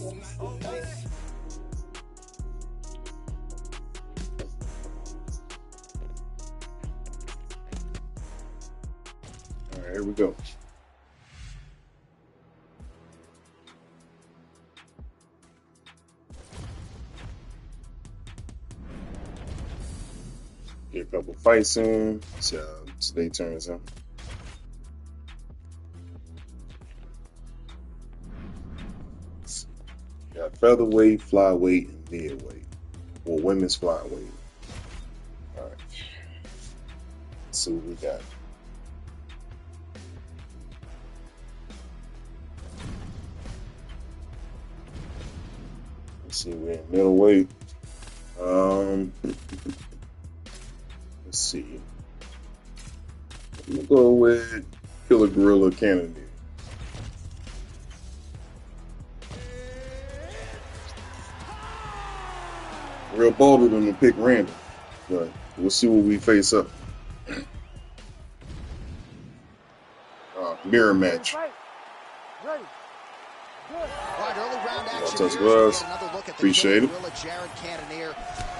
All right, here we go. Get a couple fights in. See how today turns out. Got featherweight, flyweight, and midweight. Well, women's flyweight. All right. Let's see what we got. Let's see, we're in middleweight. Let's see. We'll go with Killer Gorilla Cannoneer. Real bold of them to pick random, but we'll see what we face up. Mirror match. Ready. Right, early round action. Touch gloves. Appreciate it. Jared Cannonier.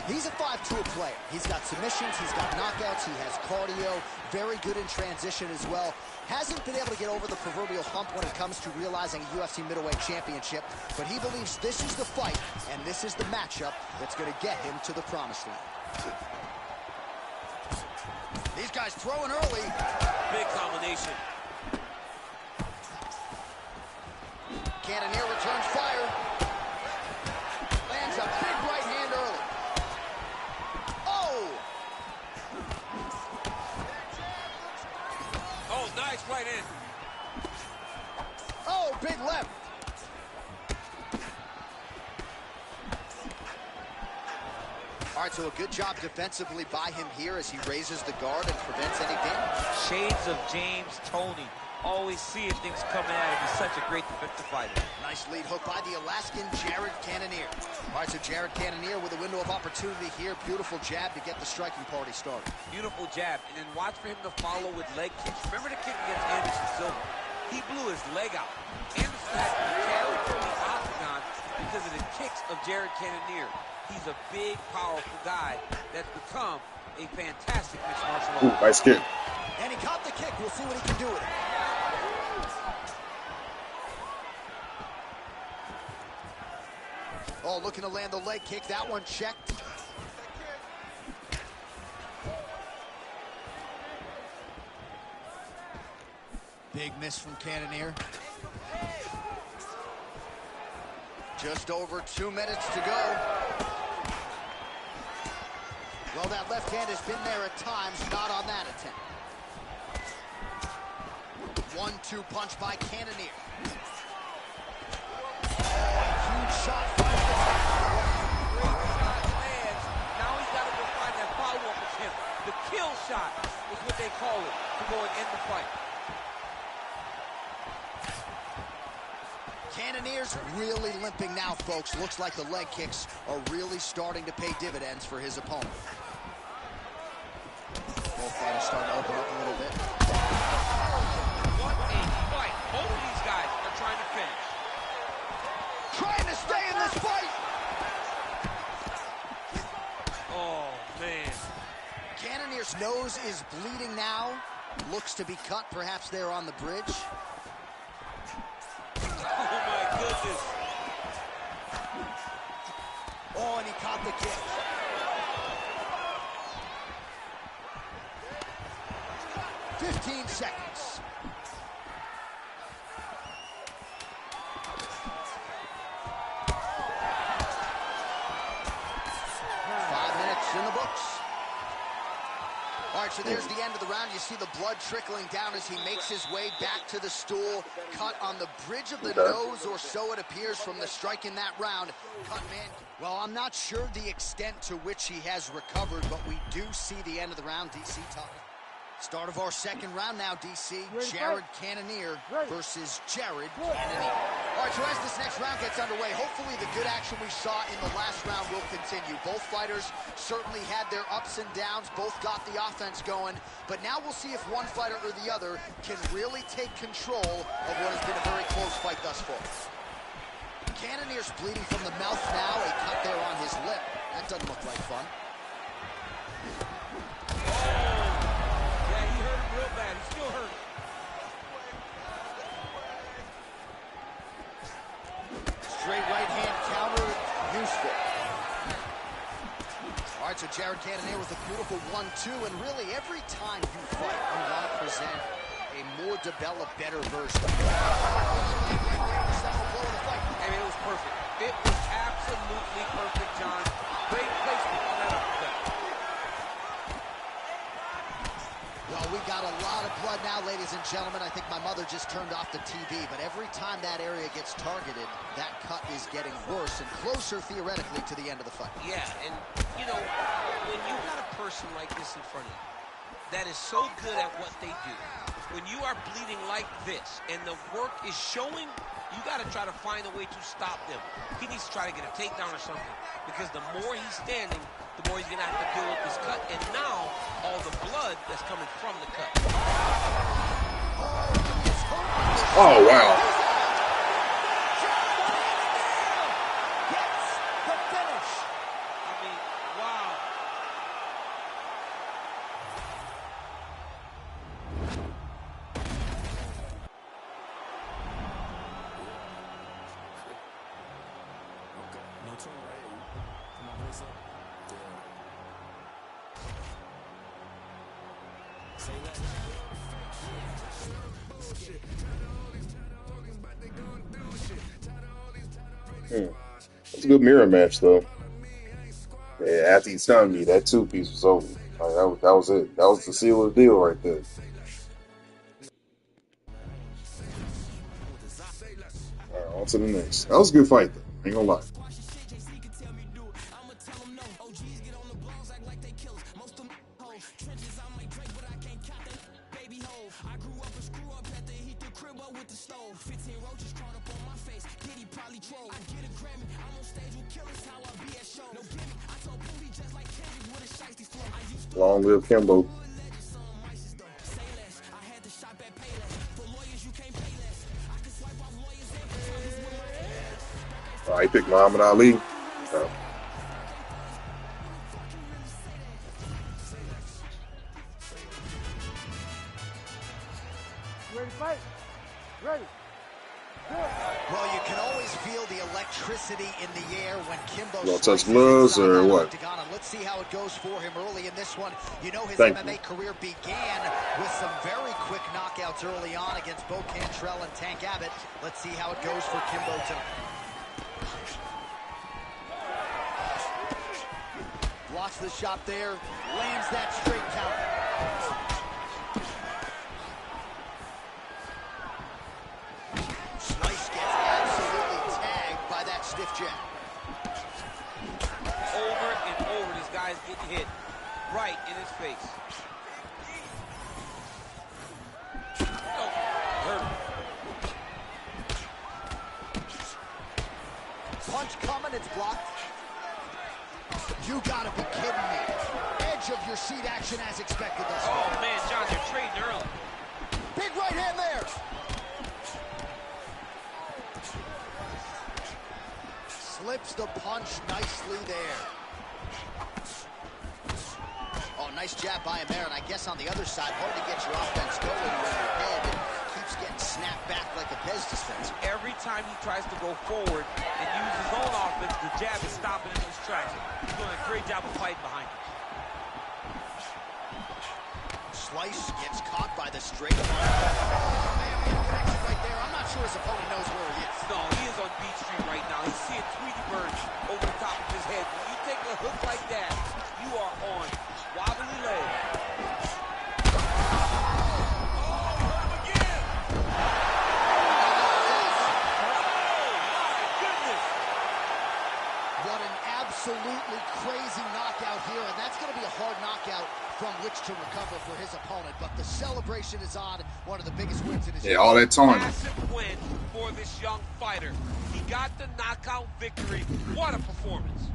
He's a 5'2" player. He's got submissions, he's got knockouts, he has cardio, very good in transition as well. Hasn't been able to get over the proverbial hump when it comes to realizing a UFC middleweight championship, but he believes this is the fight and this is the matchup that's going to get him to the promised land. These guys throwing early. Big combination. Cannonier returns fire. Lands a big right hand early. Oh! Oh, nice right hand. Oh, big left. All right, so a good job defensively by him here as he raises the guard and prevents any damage. Shades of James Toney. Always seeing things coming at him. He's such a great defensive fighter. Nice lead hook by the Alaskan Jared Cannonier. All right, so Jared Cannonier with a window of opportunity here. Beautiful jab to get the striking party started. Beautiful jab. And then watch for him to follow with leg kicks. Remember the kick against Anderson Silva? He blew his leg out. Anderson had to be carried from the octagon because of the kicks of Jared Cannonier. He's a big, powerful guy that's become a fantastic mixed martial artist. Nice kick. And he caught the kick. We'll see what he can do with it. Oh, looking to land the leg kick. That one checked. Big miss from Cannonier. Just over 2 minutes to go. Well, that left hand has been there at times, not on that attempt. 1-2 punch by Cannonier. Huge shot. Great shot lands. Now he's got to go find that follow-up attempt. The kill shot is what they call it to go and end the fight. Cannonier's really limping now, folks. Looks like the leg kicks are really starting to pay dividends for his opponent. Both fighters starting to open up a little bit. What a fight. Both of these guys are trying to finish. Trying to stay in this fight. Oh, man. Cannonier's nose is bleeding now. Looks to be cut, perhaps there on the bridge. Oh, my goodness. Oh, and he caught the kick. "15 seconds. In the books. All right, so there's the end of the round. You see the blood trickling down as he makes his way back to the stool. Cut on the bridge of the nose, or so it appears from the strike in that round. Cut man. Well, I'm not sure the extent to which he has recovered, but we do see the end of the round. DC talking. Start of our second round now, DC. Jared Cannonier versus Jared Cannonier. All right, so as this next round gets underway, hopefully the good action we saw in the last round will continue. Both fighters certainly had their ups and downs. Both got the offense going. But now we'll see if one fighter or the other can really take control of what has been a very close fight thus far. Cannonier's bleeding from the mouth now. A cut there on his lip. That doesn't look like fun. Yeah, he hurt him real bad. He's still hurt. Straight right hand counter, useful. All right, so Jared Cannonier with a beautiful 1-2, and really every time you fight, you want to present a more developed, better version. I mean, it was perfect. It was absolutely perfect, John. Great placement on that uppercut. Well, we got a lot of blood now, ladies and gentlemen. I think my mother just turned off the TV, but every time that area gets targeted, that cut is getting worse and closer, theoretically, to the end of the fight. Yeah, and, you know, when you got a person like this in front of you that is so good at what they do, when you are bleeding like this and the work is showing, you got to try to find a way to stop them. He needs to try to get a takedown or something, because the more he's standing, the more he's going to have to deal with this cut. And now, all the blood that's coming from the cut. Oh, wow. Gets the finish. I mean, wow. It's a good mirror match, though. Yeah, after he stunned me, that 2-piece was over. Like, that was it. That was the seal of the deal right there. All right, on to the next. That was a good fight, though. Ain't gonna lie. Long live Kimbo. He picked Muhammad Ali. Ready to fight? Ready. Well, you can always feel the electricity in the air when Kimbo You want to touch slices gloves inside or that what? octagon, and let's see how it goes for him early in this one. You know, his Thank MMA you. career began with some very quick knockouts early on against Bo Cantrell and Tank Abbott. Let's see how it goes for Kimbo tonight. Blocks the shot there, lands that straight counter. Slice gets absolutely tagged by that stiff jab. Over and over, this guy's getting hit right in his face. Oh, hurt him. Punch coming, it's blocked. You gotta be kidding me. Edge of your seat action as expected thus far. Oh, man, John, they're trading early. Big right hand there. Slips the punch nicely there. Oh, nice jab by him there, and I guess on the other side, hard to get your offense going when your head keeps getting snapped back like a Pez dispenser. Every time he tries to go forward and use his own offense, the jab is stopping in his tracks. He's doing a great job of fighting behind him. Slice gets caught by the straight punch. Connection right there. I'm not sure his opponent knows where he is. No, he is on Beach Street right now. He's seeing Tweety Bird over the top of his head. When you take a hook like that, you are on wobbly legs. Absolutely crazy knockout here, and that's going to be a hard knockout from which to recover for his opponent. But the celebration is on. One of the biggest wins in his Yeah, all that time. Massive win for this young fighter. He got the knockout victory. What a performance.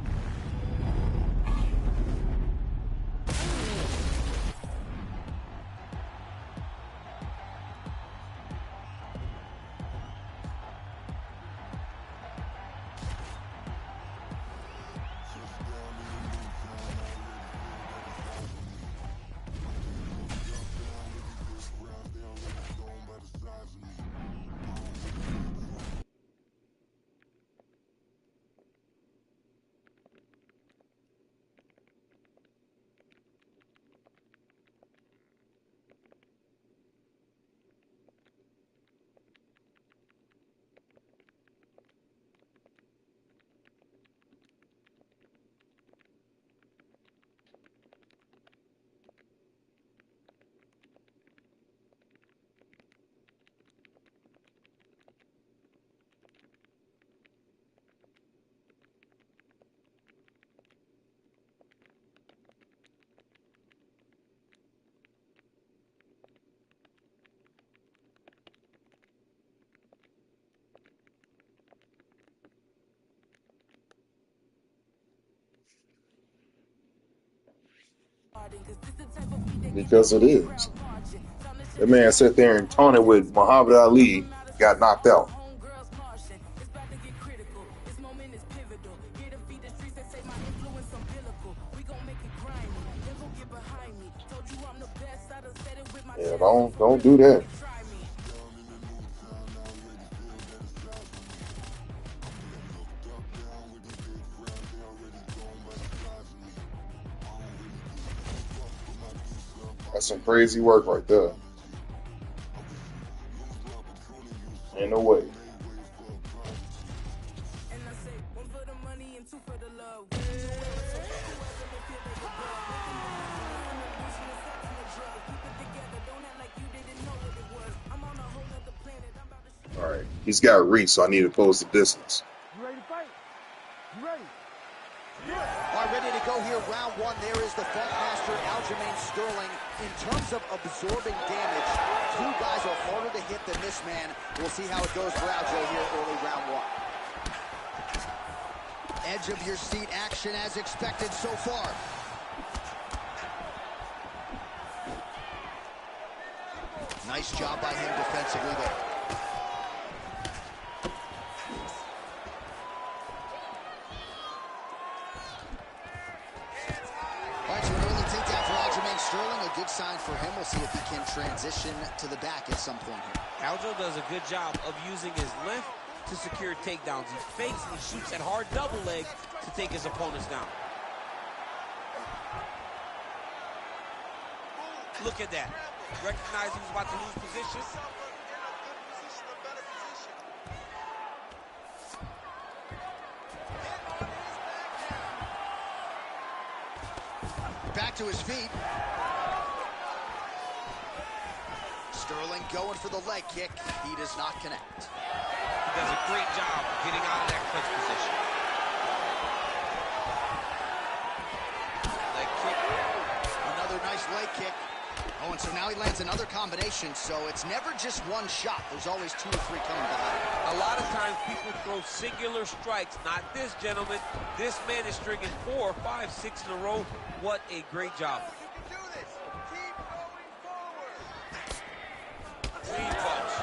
Because it is. That man sat there and taunted with Muhammad Ali, got knocked out. Yeah, don't do that. That's some crazy work right there. Ain't no way. All right, he's got reach, so I need to close the distance. You ready to fight? You ready? All right, ready to go here. Round one. There is the Funkmaster, Aljamain Sterling. In terms of absorbing damage, two guys are harder to hit than this man. We'll see how it goes for Aljo here early round one. Edge of your seat action as expected so far. Nice job by him defensively there. All right, so an early takedown for Aljamain Sterling. A good sign for him. We'll see if he can transition to the back at some point here. Aljo does a good job of using his length to secure takedowns. He fakes and he shoots at hard double leg to take his opponents down. Look at that. Recognize he was about to lose position. Back to his feet. Sterling going for the leg kick. He does not connect. He does a great job of getting out of that clinch position. Leg kick. Another nice leg kick. Oh, and so now he lands another combination, so it's never just one shot. There's always two or three coming behind. A lot of times people throw singular strikes. Not this gentleman. This man is stringing 4, 5, 6 in a row. What a great job. You can do this. Keep going forward. Clean punch.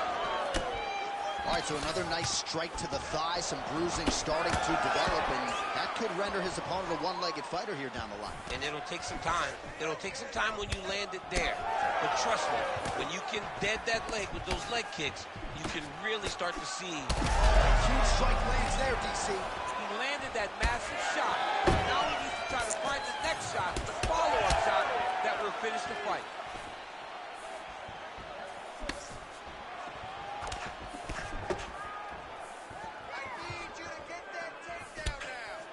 All right, so another nice strike to the thigh. Some bruising starting to develop, and that could render his opponent a one-legged fighter here down the line. And it'll take some time. It'll take some time when you land it there. But trust me, when you can dead that leg with those leg kicks, you can really start to see. Huge strike lands there, DC. He landed that massive shot. Now he needs to try to find the next shot, the follow-up shot that will finish the fight.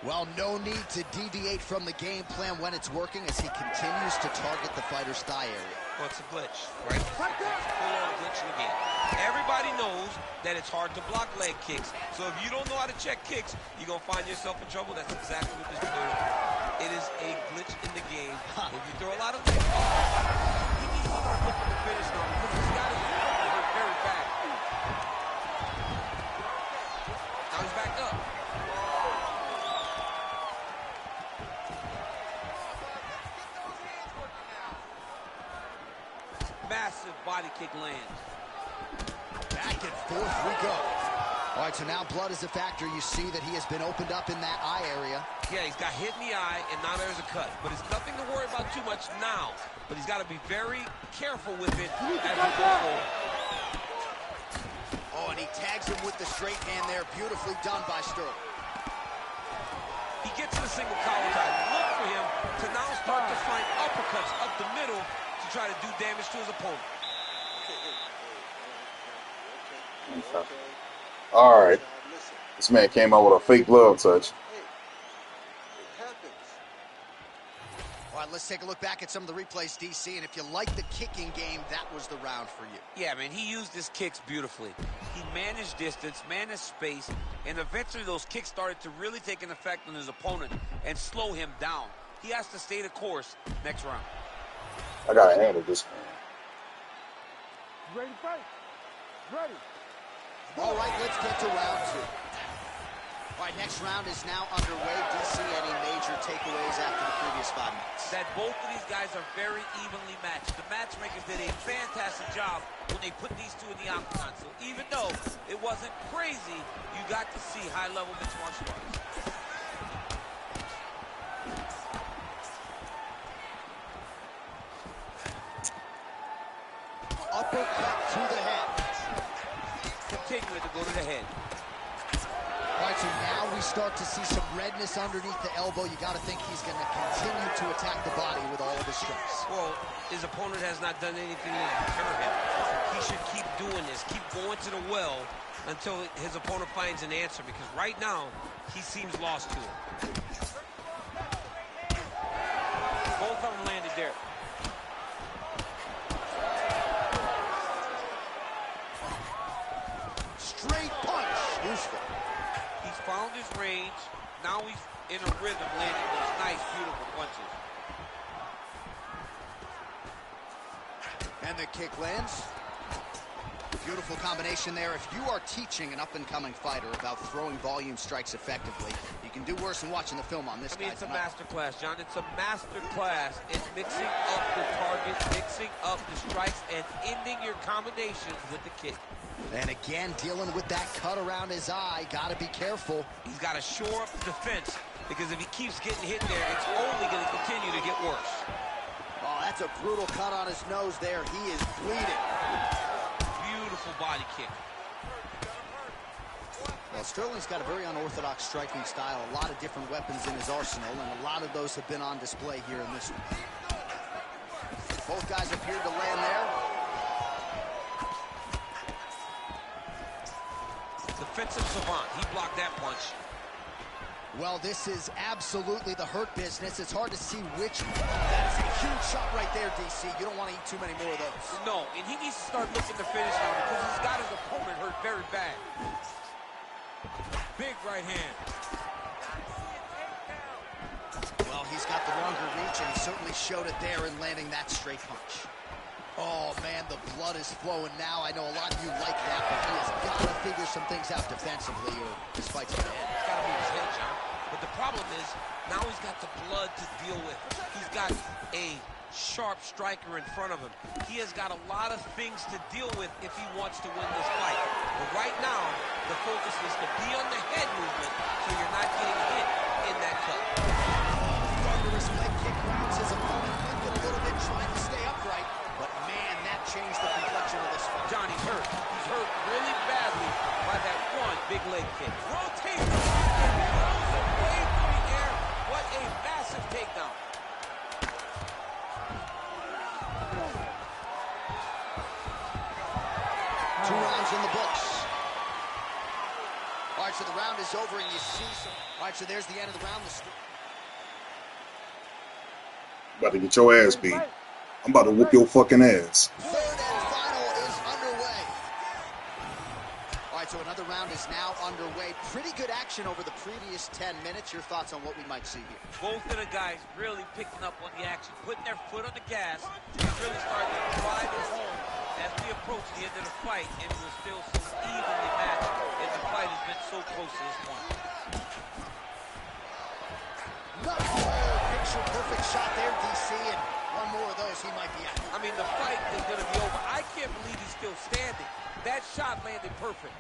Well, no need to deviate from the game plan when it's working as he continues to target the fighter's thigh area. Well, it's a glitch, right? Full-on glitch in the game. Everybody knows that it's hard to block leg kicks. So if you don't know how to check kicks, you're going to find yourself in trouble. That's exactly what this player is doing. It is a glitch in the game. If you throw a lot of leg kicks, he needs to start looking to finish now because he's got his hurt very bad. Now he's back up. Massive body kick lands. Back and forth we go. All right, so now blood is a factor. You see that he has been opened up in that eye area. Yeah, he's got hit in the eye, and now there's a cut. But it's nothing to worry about too much now. But he's got to be very careful with it as he goes forward. Oh, and he tags him with the straight hand there. Beautifully done by Sterling. He gets the single collar tie. Look for him to now start to find uppercuts up the middle to try to do damage to his opponent. All right. This man came out with a fake glove touch. All right, let's take a look back at some of the replays, DC, and if you like the kicking game, that was the round for you. Yeah, man, he used his kicks beautifully. He managed distance, managed space, and eventually those kicks started to really take an effect on his opponent and slow him down. He has to stay the course next round. I gotta handle this man. You ready to fight? Ready. All right, let's get to round two. All right, next round is now underway. DC, any major takeaways after the previous 5 minutes? That both of these guys are very evenly matched. The matchmakers did a fantastic job when they put these two in the octagon. So even though it wasn't crazy, you got to see high-level mixed martial arts. Uppercut to the head. Continuing to go to the head. All right, so now we start to see some redness underneath the elbow. You got to think he's going to continue to attack the body with all of his strikes. Well, his opponent has not done anything to deter him. He should keep doing this, keep going to the well until his opponent finds an answer, because right now, he seems lost to it. Both of them landed there. Straight punch. Useful. He's found his range. Now he's in a rhythm, landing those nice, beautiful punches. And the kick lands. Beautiful combination there. If you are teaching an up-and-coming fighter about throwing volume strikes effectively, you can do worse than watching the film on this guy It's a tonight. master class, John. It's a master class in mixing up the target, mixing up the strikes, and ending your combinations with the kick. And again, dealing with that cut around his eye. Got to be careful. He's got to shore up the defense, because if he keeps getting hit there, it's only going to continue to get worse. Oh, that's a brutal cut on his nose there. He is bleeding. Beautiful body kick. Well, Sterling's got a very unorthodox striking style. A lot of different weapons in his arsenal, and a lot of those have been on display here in this one. Both guys appeared to land there. Defensive savant. He blocked that punch. Well, this is absolutely the hurt business. It's hard to see which. That is a huge shot right there, DC. You don't want to eat too many more of those. No, and he needs to start looking to finish now because he's got his opponent hurt very bad. Big right hand. Well, he's got the longer reach, and he certainly showed it there in landing that straight punch. Oh, man, the blood is flowing now. I know a lot of you like that, but he has got to figure some things out defensively, or this fight's going to end. He's got to move his head, John. But the problem is, now he's got the blood to deal with. He's got a sharp striker in front of him. He has got a lot of things to deal with if he wants to win this fight. But right now, the focus is to be on the head movement so you're not getting hit in that cut. Thunderous leg kick rounds his opponent thinking a little bit, trying to stay upright. But, man, that changed the complexion of this fight. Johnny's hurt. He's hurt really badly by that one big leg kick. Rotates and throws him way through the air. What a massive takedown. Two rounds in the books. All right, so the round is over, and you see some. All right, so there's the end of the round. About to get your ass beat. I'm about to whoop your fucking ass. Third and final is underway. All right, so another round is now underway. Pretty good action over the previous 10 minutes. Your thoughts on what we might see here? Both of the guys really picking up on the action, putting their foot on the gas, and really starting to drive it home as we approach the end of the fight, and we're still so evenly matched, and the fight has been so close to this point. Picture perfect shot there, DC, and one more of those he might be out. I mean, the fight is going to be over. I can't believe he's still standing. That shot landed perfect.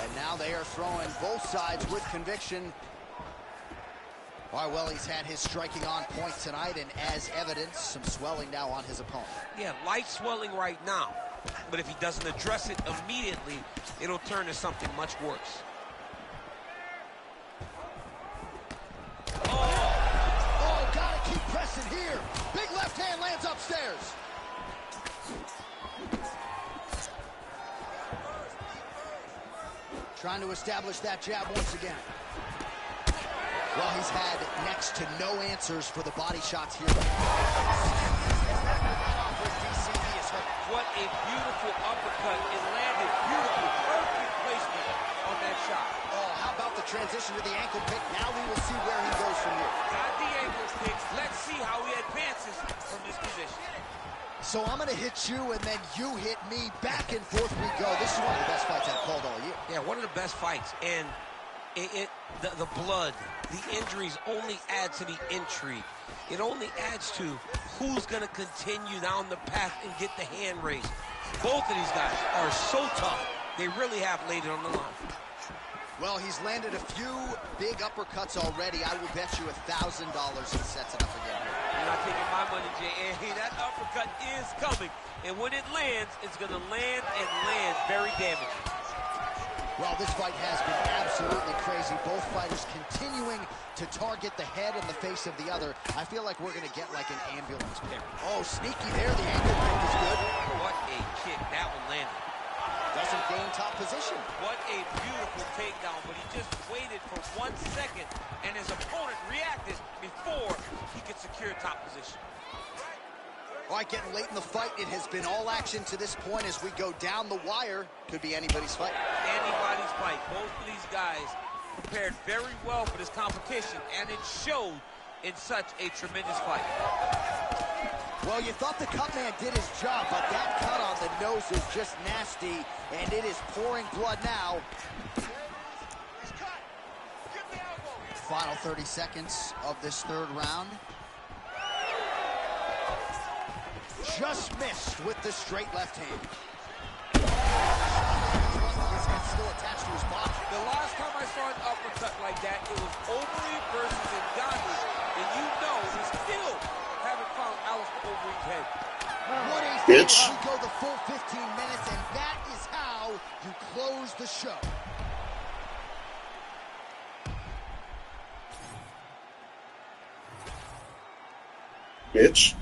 And now they are throwing both sides with conviction. All right, well, he's had his striking on point tonight, and as evidence, some swelling now on his opponent. Yeah, light swelling right now. But if he doesn't address it immediately, it'll turn to something much worse. Oh, gotta keep pressing here. Big left hand lands upstairs. Trying to establish that jab once again. Well, he's had next to no answers for the body shots here. What a beautiful uppercut. It landed beautifully. Perfect placement on that shot. Oh, how about the transition to the ankle pick? Now we will see where he goes from here. Got the ankle pick. Let's see how he advances from this position. So I'm going to hit you, and then you hit me. Back and forth we go. This is one of the best fights I've called all year. Yeah, one of the best fights. And the blood, the injuries only add to the intrigue. It only adds to who's going to continue down the path and get the hand raised. Both of these guys are so tough. They really have laid it on the line. Well, he's landed a few big uppercuts already. I will bet you $1,000 he sets it up again. You're not taking my money, J.A. That uppercut is coming. And when it lands, it's going to land and land very damaging. Well, this fight has been absolutely crazy. Both fighters continuing to target the head and the face of the other. I feel like we're going to get like an ambulance pair. Oh, sneaky there. The ankle break is good. What a kick. That one landed. Doesn't gain top position. What a beautiful takedown, but he just waited for 1 second, and his opponent reacted before he could secure top position. All right, getting late in the fight. It has been all action to this point as we go down the wire. Could be anybody's fight. Anybody's fight. Both of these guys prepared very well for this competition, and it showed in such a tremendous fight. Well, you thought the cut man did his job, but that cut on the nose is just nasty, and it is pouring blood now. Final 30 seconds of this third round. Just missed with the straight left hand. His head's still attached to his body. The last time I saw an uppercut like that, it was Overeem versus Ngannou, and you know we still haven't found Alistair Overeem's head. What a Bitch. We go the full 15 minutes, and that is how you close the show. Bitch.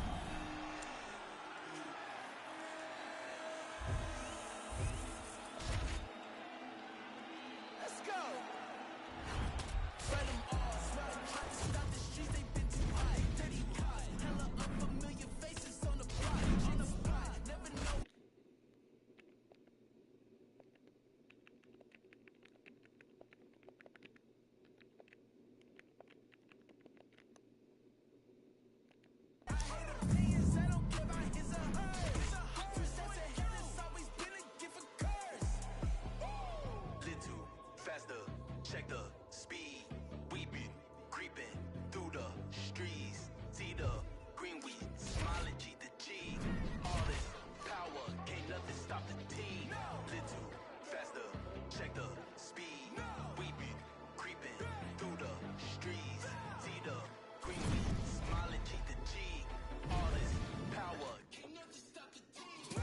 Check the speed. We been creeping through the streets. See the green weed, smile and G the G. All this power, can't nothing stop the team. Little faster, check the speed. We been creeping through the streets. See the green weed, smile and G the G. All this power, can't nothing stop the team.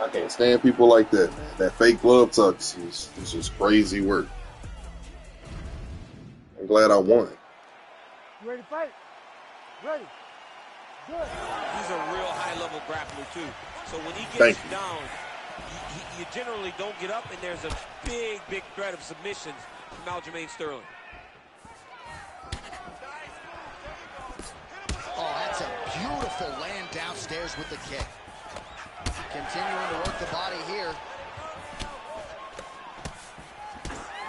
I can't stand people like that, man. That fake glove tucks is just crazy work. I'm glad I won. You ready to fight? Ready. Good. He's a real high-level grappler, too. So when he Thank gets you. down, you generally don't get up, and there's a big, big threat of submissions from Aljamain Sterling. Oh, that's a beautiful land downstairs with the kick. Continuing to work the body here.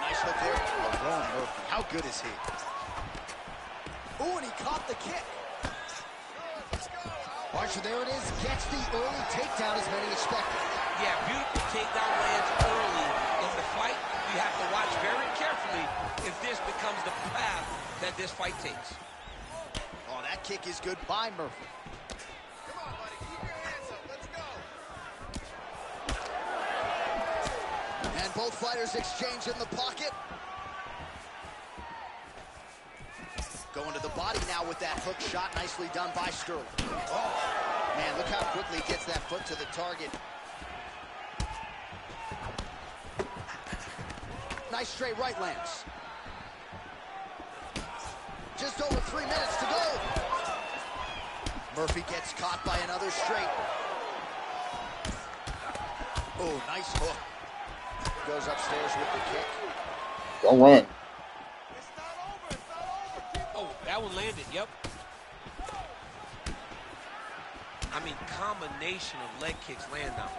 Nice hook there. Lerone Murphy. How good is he? Ooh, and he caught the kick. Archer, there it is. Gets the early takedown as many expected. Yeah, beautiful takedown lands early in the fight. You have to watch very carefully if this becomes the path that this fight takes. Oh, that kick is good by Murphy. And both fighters exchange in the pocket. Going to the body now with that hook shot. Nicely done by Sterling. Oh, man, look how quickly he gets that foot to the target. Nice straight right lands. Just over 3 minutes to go. Murphy gets caught by another straight. Oh, nice hook. Goes upstairs with the kick. Don't run. Oh, that one landed, yep. I'm mean, combination of leg kicks land now.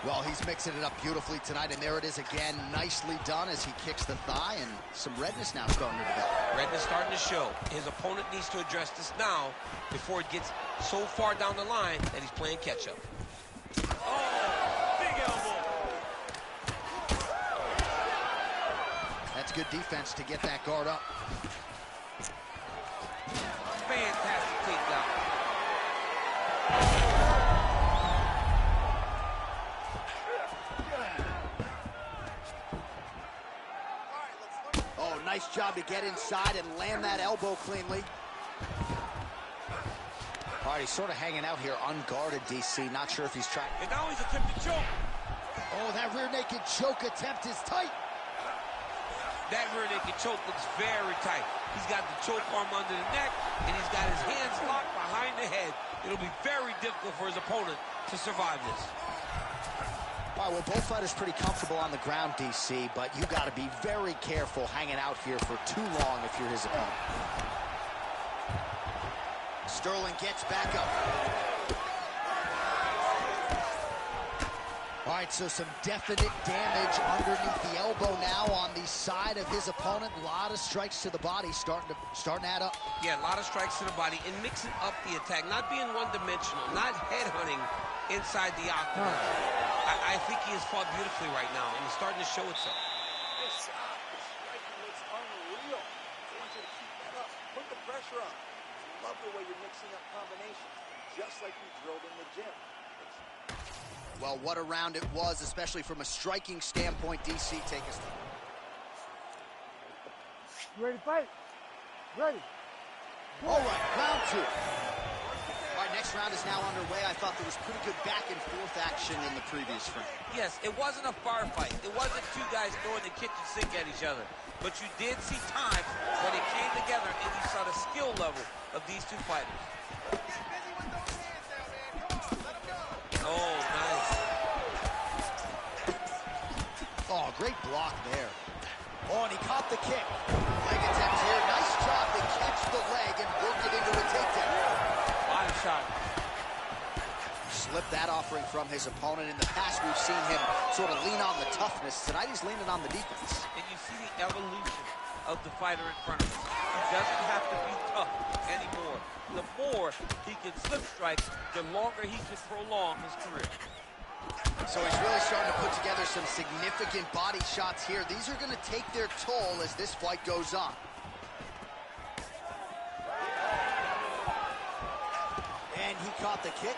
Well, he's mixing it up beautifully tonight, and there it is again. Nicely done as he kicks the thigh, and some redness now starting to develop. Redness starting to show. His opponent needs to address this now before it gets so far down the line that he's playing catch-up. Oh, big elbow. That's good defense to get that guard up. Fantastic takedown. Oh, nice job to get inside and land that elbow cleanly. All right, he's sort of hanging out here unguarded, DC. Not sure if he's trying. And now he's attempting choke. Oh, that rear naked choke attempt is tight. That rear naked choke looks very tight. He's got the choke arm under the neck, and he's got his hands locked behind the head. It'll be very difficult for his opponent to survive this. All right, well, both fighters pretty comfortable on the ground, DC, but you got to be very careful hanging out here for too long if you're his opponent. Sterling gets back up. All right, so some definite damage underneath the elbow now on the side of his opponent. A lot of strikes to the body starting to add up. Yeah, a lot of strikes to the body and mixing up the attack, not being one-dimensional, not headhunting inside the octagon. I think he has fought beautifully right now, and it's starting to show itself. This striking looks unreal. I want you to keep that up. Put the pressure on. Love the way you're mixing up combinations, just like you drilled in the gym. Well, what a round it was, especially from a striking standpoint. DC, take us through. You ready to fight? Ready. All right, round two. All right, next round is now underway. I thought there was pretty good back and forth action in the previous round. Yes, it wasn't a firefight. It wasn't two guys throwing the kitchen sink at each other. But you did see times when it came together and you saw the skill level of these two fighters. Oh, nice. Oh, great block there. Oh, and he caught the kick. Leg attempt here. Nice job to catch the leg and work it into a takedown. Body shot. Slipped that offering from his opponent. In the past, we've seen him sort of lean on the toughness. Tonight, he's leaning on the defense. And you see the evolution of the fighter in front of him. He doesn't have to be tough anymore. The more he can slip strike, the longer he can prolong his career. So he's really starting to put together some significant body shots here. These are going to take their toll as this fight goes on. And he caught the kick.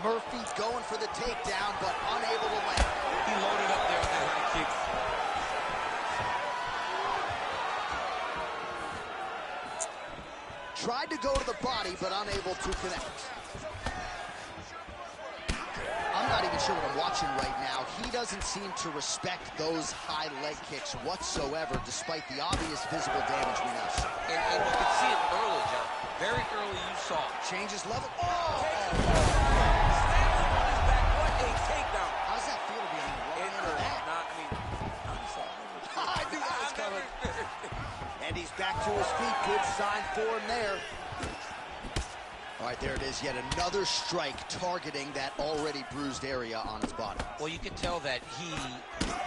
Murphy going for the takedown, but unable to land. He loaded up there with that high kick. Tried to go to the body, but unable to connect. I'm not even sure what I'm watching right now. He doesn't seem to respect those high leg kicks whatsoever, despite the obvious visible damage we now see. And you could see it early, John. Very early you saw it. Changes level. Oh! Slams him on his back. What a takedown. How does that feel to be on the wrong end of that? I knew that was coming. And he's back to his feet. Good sign for him there. All right, there it is. Yet another strike targeting that already bruised area on his body. Well, you can tell that he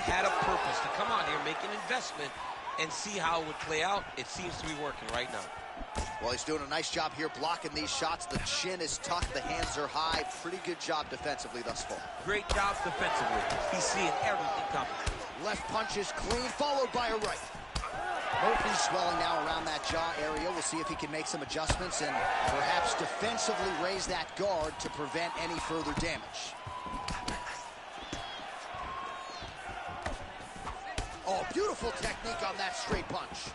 had a purpose to come out here, make an investment, and see how it would play out. It seems to be working right now. Well, he's doing a nice job here blocking these shots. The chin is tucked, the hands are high. Pretty good job defensively thus far. Great job defensively. He's seeing everything coming. Left punch is clean, followed by a right. Murphy's swelling now around that jaw area. We'll see if he can make some adjustments and perhaps defensively raise that guard to prevent any further damage. Oh, beautiful technique on that straight punch.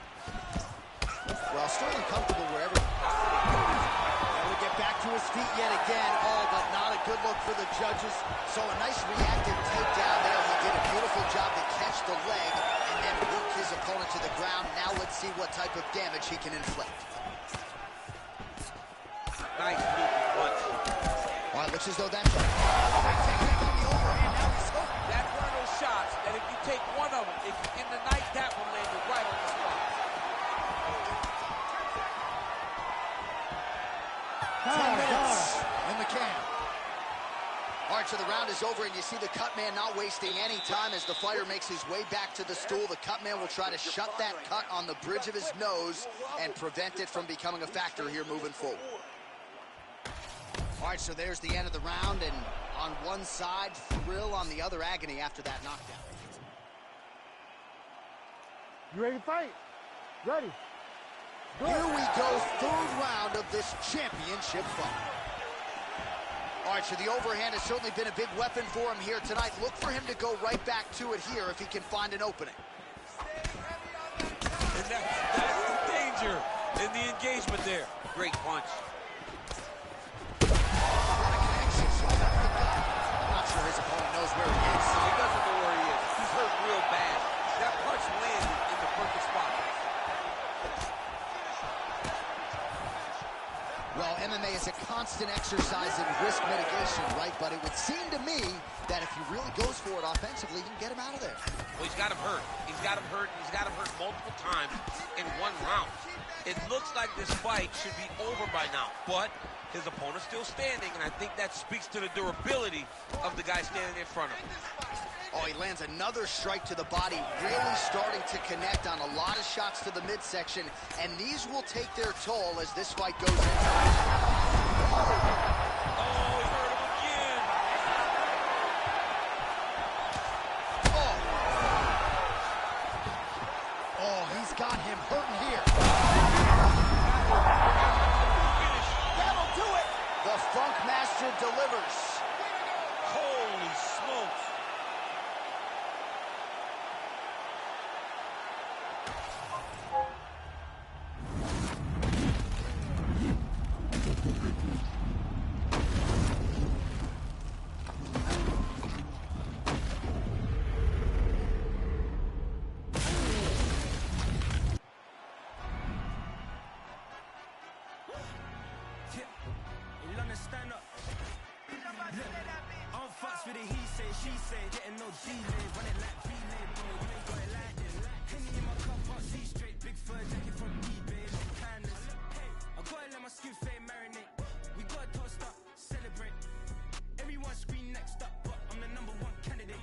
Well, Sterling comfortable wherever. Able to get back to his feet yet again. Oh, but not a good look for the judges. So a nice reactive takedown there. He did a beautiful job to catch the leg and then work his opponent to the ground. Now let's see what type of damage he can inflict. Nice moving punch. All right, looks as though that's a great technique on the overhand. Now he's hooked. That's one of those shots that if you take one of them, if you in the night, that one landed right on the spot. 10 minutes in the can. All right, so the round is over, and you see the cut man not wasting any time as the fighter makes his way back to the stool. The cut man will try to shut that cut on the bridge of his nose and prevent it from becoming a factor here moving forward. All right, so there's the end of the round, and on one side, thrill, on the other, agony after that knockdown. You ready to fight? Ready. Good. Here we go, third round of this championship fight. All right, so the overhand has certainly been a big weapon for him here tonight. Look for him to go right back to it here if he can find an opening. And that's the danger in the engagement there. Great punch. I'm not sure his opponent knows where he is. He doesn't know where he is. He's hurt real bad. That punch landed in the perfect spot. Well, MMA is a constant exercise in risk mitigation, right? But it would seem to me that if he really goes for it offensively, you can get him out of there. Well, he's got him hurt. He's got him hurt. He's got him hurt multiple times in one round. It looks like this fight should be over by now, but his opponent's still standing, and I think that speaks to the durability of the guy standing in front of him. Oh, he lands another strike to the body, really starting to connect on a lot of shots to the midsection, and these will take their toll as this fight goes in. Oh, he hurt him again. Oh, he's got him hurting here. That'll do it. The Funk Master delivers. Holy smokes. Stand up. I'm fucks with it, he say, she say, getting no delay, run it like relay, bro, you ain't got it like this. Henny in my cup, I'll see straight, big fur jacket from eBay, no kindness. I gotta let my skin fade marinate, we gotta toast up, celebrate. Everyone scream next up, but I'm the #1 candidate.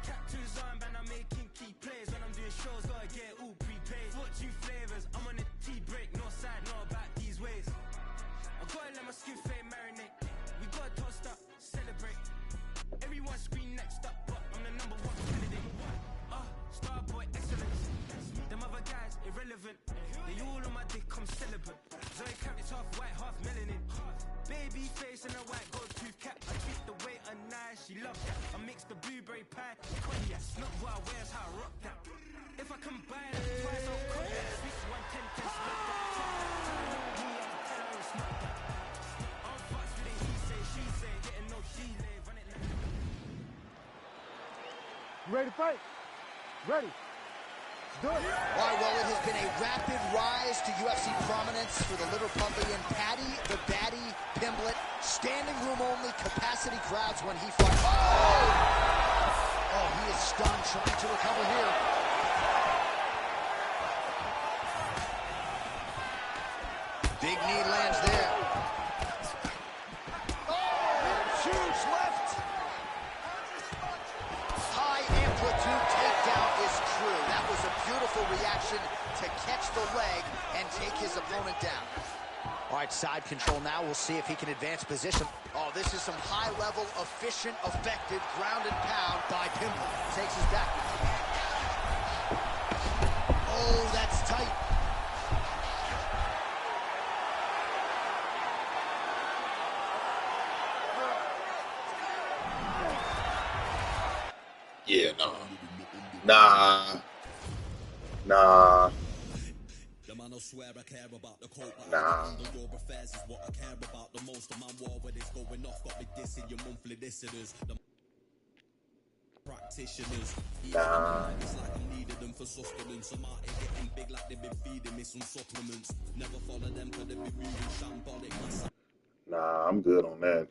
Captain's armband, I'm making key plays, when I'm doing shows, gotta get all prepaid. Fortune flavors, I'm on a tea break, no side, no about these ways. I gotta let my skin fade marinate. We gotta toast up, celebrate. Everyone scream next up, but I'm the #1 candidate. Starboy excellence. Them other guys irrelevant. They all on my dick, I'm celibate. Zoe Camp is half white, half melanin. Baby face and a white gold tooth cap. I treat the waiter nice, she loves that. I mix the blueberry pie with cognac. Not what I wear, it's how I rock that. If I can buy it, twice I'll cut that. Sweet 110, 10 split that. You ready to fight? Ready. Do it. All right, well, it has been a rapid rise to UFC prominence for the Liverpudlian Paddy the Baddy Pimblett. Standing room only, capacity crowds when he fights. Oh, he is stunned, trying to recover here. Big knee lands there. Huge left. High amplitude takedown is true. That was a beautiful reaction to catch the leg and take his opponent down. All right, side control now. We'll see if he can advance position. Oh, this is some high-level, efficient, effective ground and pound by Pimblett. Takes his back. Oh, that's tight. Yeah, nah. Nah. Swear I care about the coat, but Nah. your affairs is what I care about the most. The man war when it's going off, got me dissing your monthly listeners. The practitioners. Nah. It's like I needed them for sustenance. I'm out here getting big like they've been feeding me some supplements. Never follow them cause they be moving shambolic. Nah, I'm good on that.